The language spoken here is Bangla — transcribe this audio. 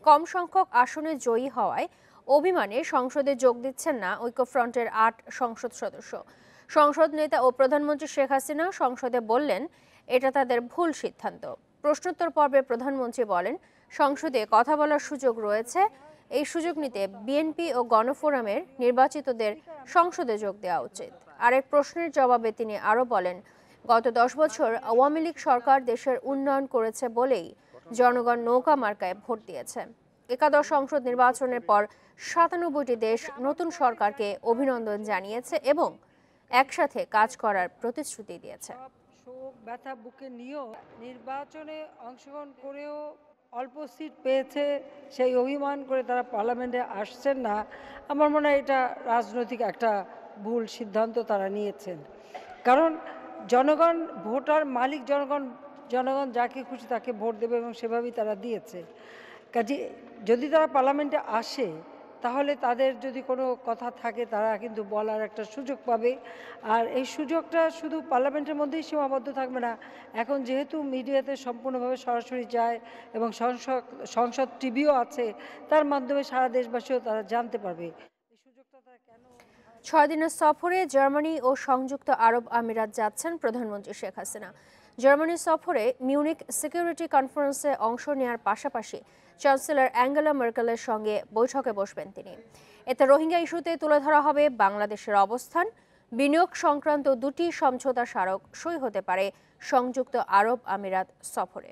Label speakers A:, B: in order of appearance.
A: কম সংখ্যক আসনে জয়ী হওয়ায় অভিমানে সংসদে যোগ দিচ্ছেন না ঐক্যফ্রন্টের ৮ সংসদ সদস্য। সংসদ নেতা ও প্রধানমন্ত্রী শেখ হাসিনা সংসদে বললেন এটা তাদের ভুল সিদ্ধান্ত। প্রশ্নোত্তর পর্বে প্রধানমন্ত্রী বলেন, সংসদে কথা বলার সুযোগ রয়েছে, এই সুযোগ নিতে বিএনপি ও গণফোরামের নির্বাচিতদের সংসদে যোগ দেওয়া উচিত। আরেক প্রশ্নের জবাবে তিনি আরও বলেন, গত ১০ বছর আওয়ামী লীগ সরকার দেশের উন্নয়ন করেছে বলেই জনগণ নৌকা মার্কায় ভোট দিয়েছে। একাদশ সংসদ নির্বাচনের পর ৯৭টি দেশ নতুন সরকারকে অভিনন্দন জানিয়েছে এবং একসাথে কাজ করার প্রতিশ্রুতি দিয়েছে।
B: শোক ব্যথা বুকে নিয়েও নির্বাচনে অংশগ্রহণ করেও অল্প সিট পেয়েছে, সেই অভিমান করে তারা পার্লামেন্টে আসছেন না। আমার মনে হয় এটা রাজনৈতিক একটা ভুল সিদ্ধান্ত তারা নিয়েছেন। কারণ জনগণ ভোটার মালিক, জনগণ যাকে খুশি তাকে ভোট দেবে এবং সেভাবেই তারা দিয়েছে। কাজে যদি তারা পার্লামেন্টে আসে তাহলে তাদের যদি কোনো কথা থাকে তারা কিন্তু বলার একটা সুযোগ পাবে। আর এই সুযোগটা শুধু পার্লামেন্টের মধ্যেই সীমাবদ্ধ থাকবে না। এখন যেহেতু মিডিয়াতে সম্পূর্ণভাবে সরাসরি যায় এবং সংসদ টিভিও আছে, তার মাধ্যমে সারা দেশবাসীও তারা জানতে পারবে এই সুযোগটা তারা কেন।
A: ৬ দিনের সফরে জার্মানি ও সংযুক্ত আরব আমিরাত যাচ্ছেন প্রধানমন্ত্রী শেখ হাসিনা। জার্মানি সফরে মিউনিক সিকিউরিটি কনফারেন্সে অংশ নেওয়ার পাশাপাশি চ্যান্সেলর অ্যাঙ্গেলা মার্কেলের সঙ্গে বৈঠকে বসবেন তিনি। এতে রোহিঙ্গা ইস্যুতে তুলে ধরা হবে বাংলাদেশের অবস্থান। বিনিয়োগ সংক্রান্ত দুটি সমঝোতা স্মারক সই হতে পারে সংযুক্ত আরব আমিরাত সফরে।